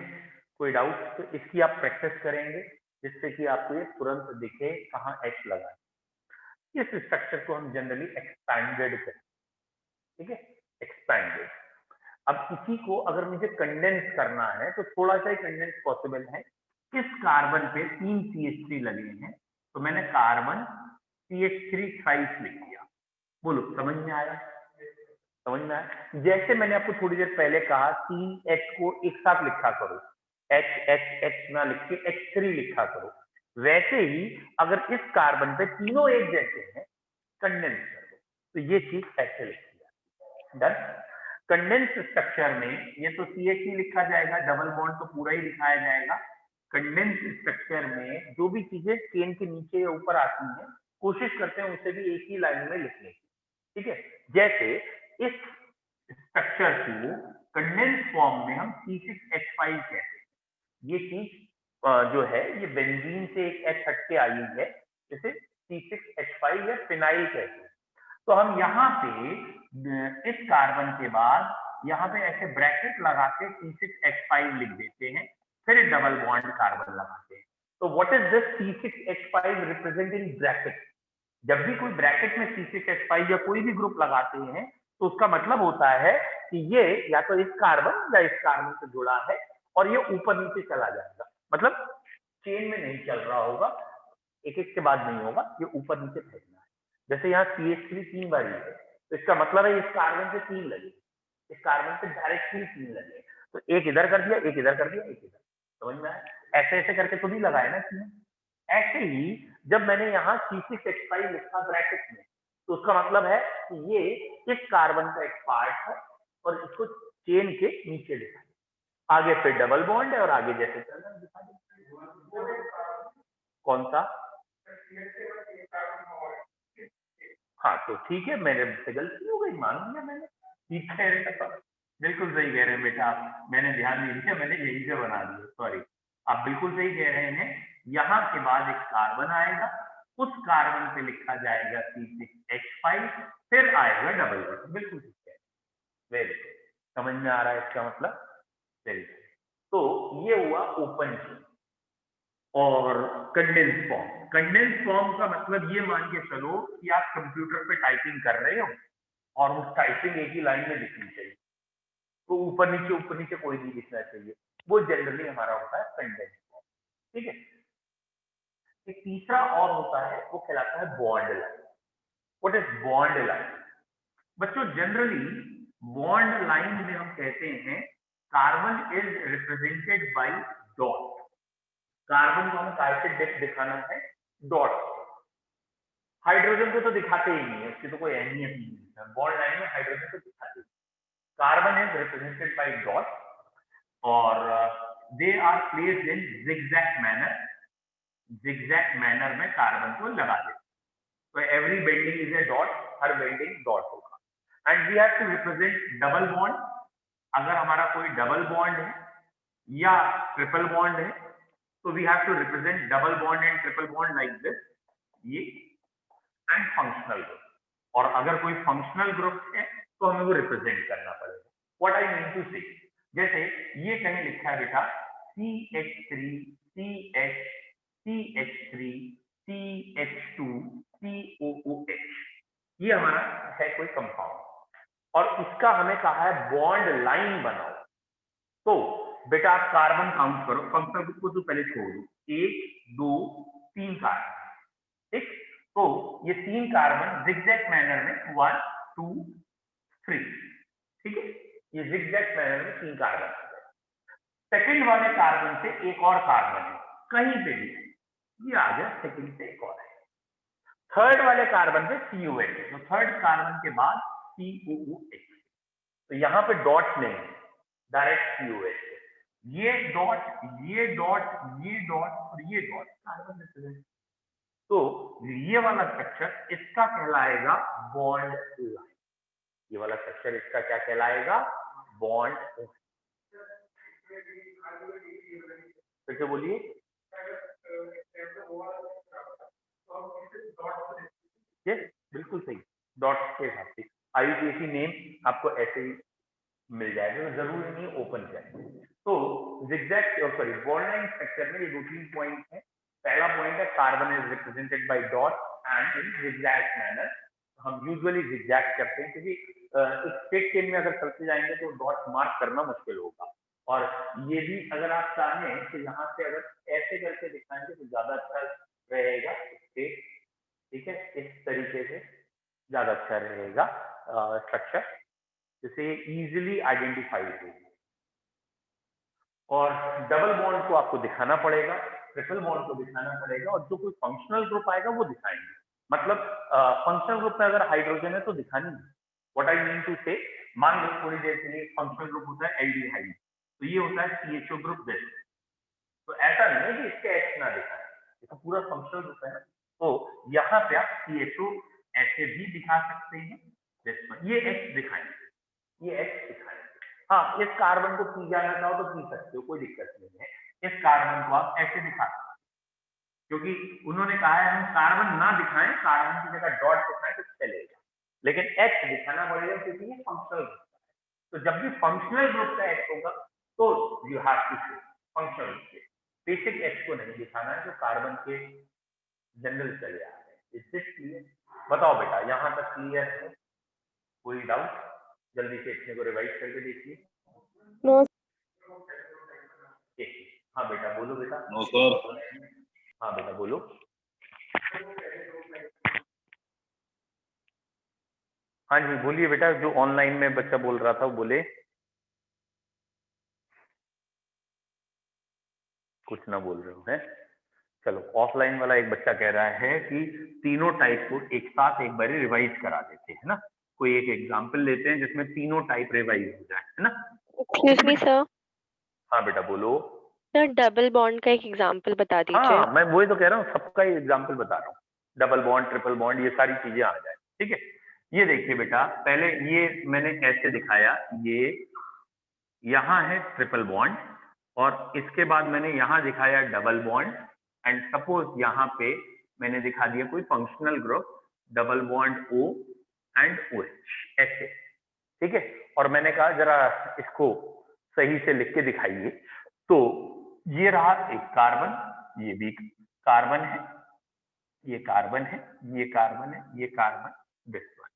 कोई डाउट? तो इसकी आप प्रैक्टिस करेंगे जिससे कि आपको ये तुरंत दिखे कहाँ H लगा है। इस स्ट्रक्चर को हम जनरली एक्सपैंडेड कहते हैं। ठीक है, एक्सपैंडेड। अब इसी को अगर मुझे कंडेंस करना है तो थोड़ा सा ही कंडेंस पॉसिबल है। इस कार्बन पे 3 CH3 लगे हैं, तो मैंने कार्बन CH3 थ्राइस लिख दिया। बोलो समझ में आया? समझ में आया? जैसे मैंने आपको थोड़ी देर पहले कहा CH को एक साथ लिखा करो, H ना लिख के H3 लिखा करो, वैसे ही अगर इस कार्बन पे तीनों एक जैसे हैं कंडेंस कर दो तो ये चीज ऐसे लिखी जाती है। डन। कंडेंस स्ट्रक्चर में ये तो CH ही लिखा जाएगा, डबल बॉन्ड तो पूरा ही लिखाया जाएगा। कंडेंस स्ट्रक्चर में जो भी चीजें चेन के नीचे या ऊपर आती हैं कोशिश करते हैं उसे भी एक ही लाइन में लिखने की, ठीक है। जैसे इस स्ट्रक्चर को कंडेंस फॉर्म में हम C6H5 कहते हैं। ये चीज जो है ये बेंजीन से एक H हट के आई है, जिसे C6H5 या फिनाइल कहते हैं। तो हम यहाँ पे इस कार्बन के बाद यहाँ पे ऐसे ब्रैकेट लगा के C6H5 लिख देते हैं, फिर डबल बॉन्ड कार्बन लगाते हैं। तो what is this C6H5 represent in bracket? जब भी कोई ब्रैकेट में C6H5 या कोई भी ग्रुप लगाते हैं तो उसका मतलब होता है कि ये या तो इस कार्बन या इस कार्बन से जुड़ा है और ये ऊपर नीचे चला जाएगा, मतलब चेन में नहीं चल रहा होगा, एक एक के बाद नहीं होगा, ये ऊपर नीचे फेंकना है। जैसे यहाँ CH3 तीन बार है तो इसका मतलब है इस कार्बन से 3 लगे, इस कार्बन से डायरेक्टली 3 लगे, तो एक इधर कर दिया, एक इधर कर दिया, एक इधर। समझ में आया? ऐसे ऐसे करके तो नहीं लगाए ना इसमें। ऐसे ही जब मैंने यहाँ C6H5 लिखा ब्रैकेट में तो उसका मतलब है कि ये इस कार्बन का एक पार्ट है और इसको चेन के नीचे लिखा है। आगे फिर डबल बॉन्ड है और आगे जैसे चलना है दिखा दे। कौन सा? हाँ तो ठीक है, मेरे से गलती हो गई, मान लिया मैंने। ठीक है, बिल्कुल सही कह रहे हैं बेटा आप, मैंने ध्यान नहीं दिया, मैंने यही से बना दिया, सॉरी। आप बिल्कुल सही कह रहे हैं। यहाँ के बाद एक कार्बन आएगा, उस कार्बन पे लिखा जाएगा C6H5, फिर आएगा डबल बॉन्ड। बिल्कुल ठीक है, वेरी गुड। समझ में आ रहा है इसका मतलब? Very good. तो ये हुआ ओपन चेन और कंडेंस फॉर्म। कंडेंस फॉर्म का मतलब ये मान के चलो कि आप कंप्यूटर पे टाइपिंग कर रहे हो और उस टाइपिंग एक ही लाइन में लिखनी चाहिए, तो ऊपर नीचे कोई नहीं लिखना चाहिए, वो जनरली हमारा होता है कंडेंस फॉर्म, ठीक है। एक तीसरा और होता है, वो कहलाता है bond line. What is bond line? बच्चों जनरली बॉन्ड लाइन में हम कहते हैं carbon is represented by dot. Carbon को हमें काय से दिखाना है? डॉट। हाइड्रोजन को तो दिखाते ही नहीं है, उसकी तो कोई अहमियत नहीं है, बॉन्ड लाइन में हाइड्रोजन को दिखाते हैं। Carbon is represented by dot और they are placed in zigzag manner. zigzag manner में कार्बन को लगा देते, तो every bending is a dot, हर बेंडिंग डॉट होगा। And we have to represent double bond. अगर हमारा कोई डबल बॉन्ड है या ट्रिपल बॉन्ड है तो we have to represent double bond and triple bond like this, ये। एंड फंक्शनल ग्रुप, और अगर कोई फंक्शनल ग्रुप है तो हमें वो रिप्रेजेंट करना पड़ेगा। व्हाट आई मीन टू से, जैसे ये कहीं लिखा है बेटा CH3 CH CH3 CH2 COOH, ये हमारा है कोई कंपाउंड और इसका हमें कहा है बॉन्ड लाइन बनाओ। तो बेटा आप कार्बन काउंट करो, फंक्शनल ग्रुप को तो पहले छोड़ दो, 1 2 3 कार्बन, ठीक। तो ये 3 कार्बन zigzag मैनर में 1 2 3, ठीक है, ये zigzag मैनर में 3 कार्बन। सेकंड वाले कार्बन से एक और कार्बन है कहीं पे भी, ये आ गया सेकंड से एक और है। थर्ड वाले कार्बन पे COH, तो थर्ड कार्बन के बाद COOH, तो यहाँ पे डॉट नहीं, डायरेक्ट COH। ये डॉट ये डॉट ये डॉट और ये डॉट कार्बन रिप्रेजेंट। तो ये वाला स्ट्रक्चर इसका कहलाएगा बॉन्ड लाइन। ये वाला स्ट्रक्चर इसका क्या कहलाएगा? बॉन्ड। फिर से बोलिए। ये बिल्कुल सही, डॉट के हिसाब से IUPAC नेम आपको ऐसे ही मिल जाएगा, जरूरी नहीं ओपन जाए। तो zigzag sorry bond line structure में ये 2-3 पॉइंट है। पहला पॉइंट है carbon is represented by dot and in zigzag manner. हम यूजुअली zigzag करते हैं क्योंकि एक स्ट्रेट चेन में अगर चलते जाएंगे तो डॉट मार्क करना मुश्किल होगा, और ये भी अगर आप चाहें तो यहाँ से अगर ऐसे करके दिखाएंगे तो ज्यादा अच्छा रहेगा स्ट्रेट ठीक है, इस तरीके से ज्यादा अच्छा रहेगा स्ट्रक्चर, जिससे इजीली आइडेंटिफाइड हो। और डबल बॉन्ड को आपको दिखाना पड़ेगा, ट्रिपल बॉन्ड को दिखाना पड़ेगा, और जो कोई फंक्शनल ग्रुप आएगा वो दिखाएंगे। मतलब फंक्शनल ग्रुप में अगर हाइड्रोजन है तो दिखानी है। व्हाट आई मीन टू से, मान लो थोड़ी देर के लिए फंक्शनल ग्रुप होता है एल्डिहाइड, तो ये होता है CHO ग्रुप बेस। तो ऐसा नहीं है कि इसके H ना दिखाए, ये तो पूरा फंक्शनल ग्रुप है ना। तो यहाँ पे आप CHO ऐसे भी दिखा सकते हैं, ये H दिखाएंगे, ये H दिखाएंगे। हाँ, इस कार्बन को पी जाना चाहो तो पी सकते हो, कोई दिक्कत नहीं है। इस कार्बन को आप ऐसे दिखा सकते हो, क्योंकि उन्होंने कहा है हम कार्बन ना दिखाएं, कार्बन की जगह डॉट दिखाएं तो चलेगा, लेकिन H दिखाना पड़ेगा क्योंकि ये फंक्शनल ग्रुप है। तो जब भी फंक्शनल ग्रुप का H होगा तो you have to show functional group के, बेसिक H को नहीं दिखाना है जो कार्बन के जनरल चले आ रहे हैं। Is this clear? बताओ बेटा, यहाँ तक क्लियर है? कोई डाउट? जल्दी से इसमें को रिवाइज करके देखिए। नो। हाँ बेटा बोलो बेटा। No sir. हाँ बेटा बोलो। हाँ जी बोलिए बेटा, जो ऑनलाइन में बच्चा बोल रहा था वो बोले। कुछ ना बोल रहे हो हैं? चलो, ऑफलाइन वाला एक बच्चा कह रहा है कि तीनों टाइप को एक साथ एक बार रिवाइज करा देते हैं ना, कोई एक एग्जांपल लेते हैं जिसमें तीनों टाइप रिवाइज हो जाए, है ना। Excuse me sir. हाँ बेटा बोलो। सर डबल बॉन्ड का एक एग्जांपल बता दीजिए। हाँ मैं वही तो कह रहा हूँ, सबका एग्जाम्पल बता रहा हूँ। डबल बॉन्ड, ट्रिपल बॉन्ड, ये सारी चीजें आ जाए, ठीक है। ये देखिए बेटा, पहले ये मैंने ऐसे दिखाया, ये यहाँ है ट्रिपल बॉन्ड, और इसके बाद मैंने यहाँ दिखाया डबल बॉन्ड, एंड सपोज यहाँ पे मैंने दिखा दिया कोई functional group, double bond O and OH ऐसे, ठीक है। और मैंने कहा जरा इसको सही से लिख के दिखाइए। तो ये रहा एक कार्बन, ये भी कार्बन है, ये कार्बन है, ये कार्बन है, ये कार्बन, दिस वन।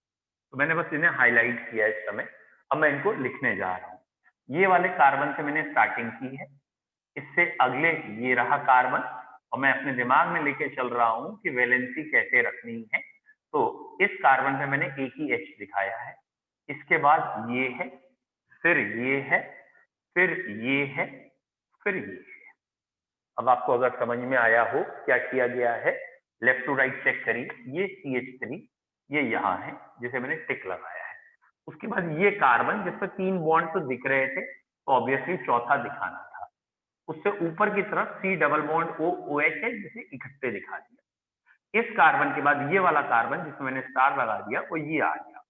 तो मैंने बस इन्हें हाईलाइट किया इस समय, अब मैं इनको लिखने जा रहा हूँ। ये वाले कार्बन से मैंने स्टार्टिंग की है, इससे अगले ये रहा कार्बन, और मैं अपने दिमाग में लेके चल रहा हूँ कि वैलेंसी कैसे रखनी है। तो इस कार्बन पे मैंने एक ही H दिखाया है, इसके बाद ये है, फिर ये है, फिर ये है, फिर ये है। अब आपको अगर समझ में आया हो क्या किया गया है, लेफ्ट टू राइट चेक करिए। ये CH3 ये यहाँ है जिसे मैंने टिक लगाया है। उसके बाद ये कार्बन जिस पर 3 बॉन्ड तो दिख रहे थे, तो ऑब्वियसली चौथा दिखाना था। उससे ऊपर की तरफ C डबल बॉन्ड OH है जिसे इकट्ठे दिखा दिया। इस कार्बन के बाद ये वाला कार्बन जिसमें मैंने स्टार लगा दिया वो ये आ गया,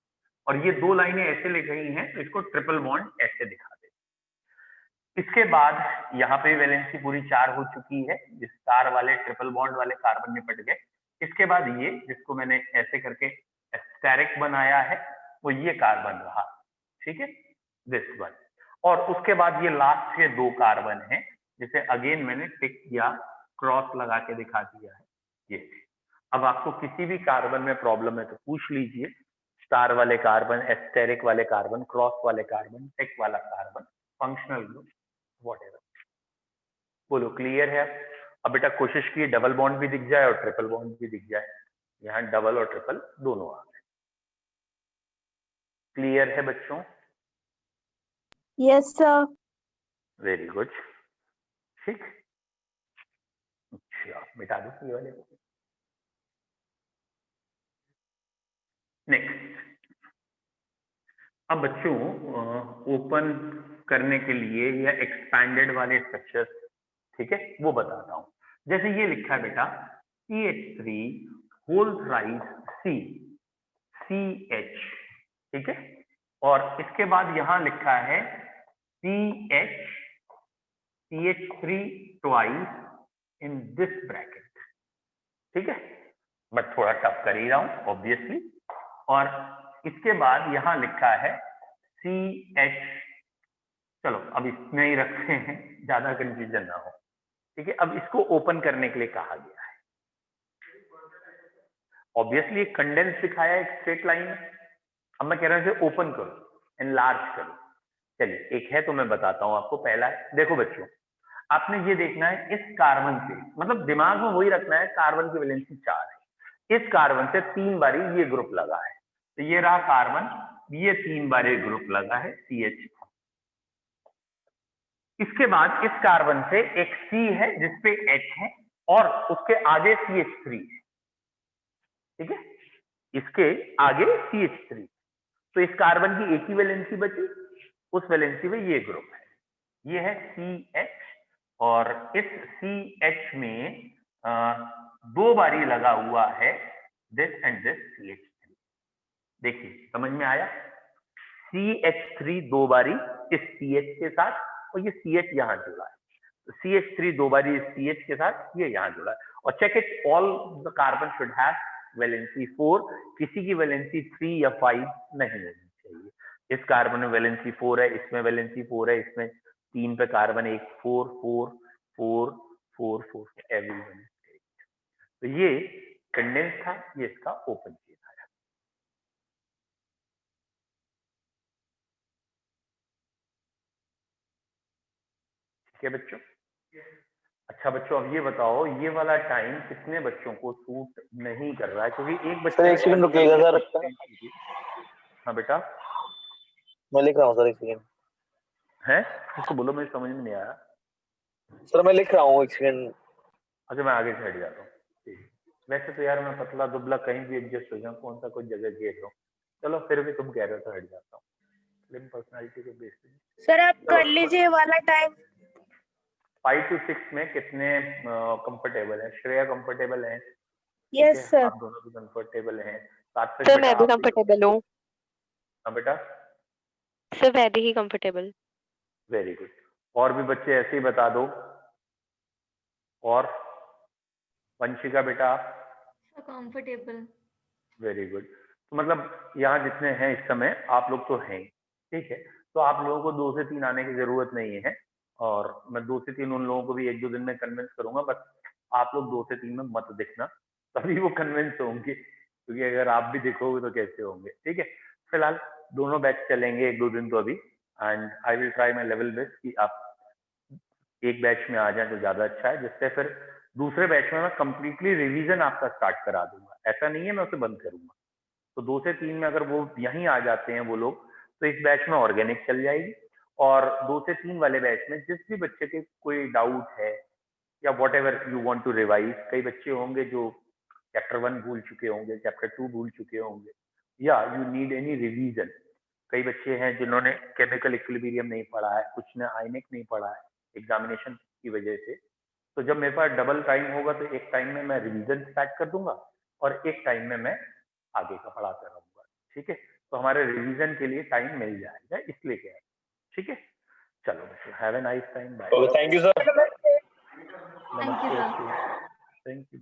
और ये दो लाइनें ऐसे लिख रही हैं तो इसको ट्रिपल बॉन्ड ऐसे दिखा दे। इसके बाद यहाँ पे वैलेंसी पूरी 4 हो चुकी है, जिस स्टार वाले ट्रिपल बॉन्ड वाले कार्बन निपट गए। इसके बाद ये जिसको मैंने ऐसे करके एस्टेरिक बनाया है वो ये कार्बन रहा, ठीक है, दिस वन। और उसके बाद ये लास्ट के 2 कार्बन हैं जिसे अगेन मैंने टिक किया, क्रॉस लगा के दिखा दिया है, ये। अब आपको किसी भी कार्बन में प्रॉब्लम है तो पूछ लीजिए, स्टार वाले कार्बन, एस्टेरिक वाले कार्बन, क्रॉस वाले कार्बन, टिक वाला कार्बन, फंक्शनल ग्रुप, व्हाटएवर। बोलो क्लियर है? अब बेटा कोशिश की डबल बॉन्ड भी दिख जाए और ट्रिपल बॉन्ड भी दिख जाए, यहाँ डबल और ट्रिपल दोनों आ गए। क्लियर है बच्चों? Yes sir. वेरी गुड, ठीक। अच्छा मिटा दो ये वाले को। नेक्स्ट, अब बच्चों ओपन करने के लिए या एक्सपैंडेड वाले स्ट्रक्चर्स, ठीक है, वो बताता हूं। जैसे ये लिखा है बेटा CH3 whole thrice C CH, ठीक है, और इसके बाद यहां लिखा है CH CH3 twice in this bracket, ठीक है। मैं थोड़ा टफ कर ही रहा हूं ऑब्वियसली। और इसके बाद यहां लिखा है CH, चलो अब इसमें ही रखते हैं, ज्यादा कंफ्यूजन ना हो, ठीक है। अब इसको ओपन करने के लिए कहा गया है, ऑब्वियसली एक कंडेंस दिखाया है, एक स्ट्रेट लाइन। अब मैं कह रहा हूं इसे ओपन करो, एनलार्ज करो। चलिए एक है तो मैं बताता हूं आपको। पहला है, देखो बच्चों, आपने ये देखना है इस कार्बन से, मतलब दिमाग में वही रखना है, कार्बन की वैलेंसी 4 है, इस कार्बन से 3 बारी ये ग्रुप लगा है, तो ये रहा कार्बन, ये 3 बारी ग्रुप लगा है CH। इसके बाद इस कार्बन से एक C है जिसपे H है और उसके आगे CH3 है, ठीक है, इसके आगे CH3। तो इस कार्बन की एक ही वैलेंसी बची, उस वैलेंसी में ये ग्रुप है, ये है CH, और इस CH में 2 बारी लगा हुआ है दिस एंड दिस CH3। देखिए समझ में आया, CH3 2 बारी इस CH के साथ, और ये CH यहां जुड़ा है, तो CH3 2 बारी इस CH के साथ, ये यहां जुड़ा है। और check it, all the carbon should have valency 4, किसी की वैलेंसी 3 या 5 नहीं होनी चाहिए। इस कार्बन में वैलेंसी 4 है, इसमें वैलेंसी 4 है, इसमें 3 पे कार्बन 1, 4 4 4 4 4, एवरीवन। तो ये कंडेंस था, ये इसका ओपन चेन आया। ठीक है बच्चों। अच्छा बच्चों, अब ये बताओ, ये वाला टाइम कितने बच्चों को सूट नहीं कर रहा है? क्योंकि एक बच्चा, सर एक सेकंड रुकिएगा सर। हाँ बेटा, मैं लिख रहा हूँ सर, एक सेकंड है, उसको बोलो, मुझे समझ में नहीं आया। सर, मैं लिख रहा हूँ, एक सेकंड। अच्छा मैं आगे से हट जाता हूँ। वैसे तो यार मैं पतला दुबला कहीं भी एडजस्ट हो जाऊँ, कौन सा कोई जगह घेर रहा हूँ, चलो फिर भी तुम कह रहे हो तो हट जाता हूँ, स्लिम पर्सनालिटी के बेस पे। सर आप कर लीजिए वाला टाइम। 5 to 6 में कितने कंफर्टेबल है? श्रेया कंफर्टेबल है? Yes sir. आप दोनों भी कंफर्टेबल हैं? सात्विक सर बेटा मैं भी आप भी? कंफर्टेबल हूँ। हाँ बेटा, सर मैं भी कंफर्टेबल। Very good. और भी बच्चे ऐसे ही बता दो। और वंशिका बेटा आप? कंफर्टेबल। Very good. तो मतलब यहाँ जितने हैं इस समय, आप लोग तो हैं, ठीक है, तो आप लोगों को 2 से 3 आने की जरूरत नहीं है, और मैं 2 से 3 उन लोगों को भी 1-2 दिन में कन्विंस करूंगा, बस आप लोग 2 से 3 में मत दिखना, तभी वो कन्विंस होंगे, क्योंकि अगर आप भी दिखोगे तो कैसे होंगे। ठीक है, फिलहाल दोनों बैच चलेंगे 1-2 दिन तो अभी, and I will try my level best कि आप एक बैच में आ जाए तो ज्यादा अच्छा है, जिससे फिर दूसरे बैच में मैं कंप्लीटली रिवीजन आपका स्टार्ट करा दूंगा। ऐसा नहीं है मैं उसे बंद करूंगा। तो 2 से 3 में अगर वो यहीं आ जाते हैं वो लोग, तो इस बैच में ऑर्गेनिक चल जाएगी, और 2 से 3 वाले बैच में जिस भी बच्चे के कोई डाउट है या whatever you want to revise, कई बच्चे होंगे जो चैप्टर 1 भूल चुके होंगे, चैप्टर 2 भूल चुके होंगे, या यू नीड एनी रिवीजन। कई बच्चे हैं जिन्होंने केमिकल इक्विलिब्रियम नहीं पढ़ा है, कुछ ने आयनिक नहीं पढ़ा है एग्जामिनेशन की वजह से। तो जब मेरे पास डबल टाइम होगा तो एक टाइम में मैं रिवीजन स्टार्ट कर दूंगा, और एक टाइम में मैं आगे का पढ़ाता रहूंगा। ठीक है, तो हमारे रिवीजन के लिए टाइम मिल जाएगा, इसलिए क्या है। ठीक है, चलो बच्चों, have a nice time, bye. Thank you sir. Thank you sir. Thank you.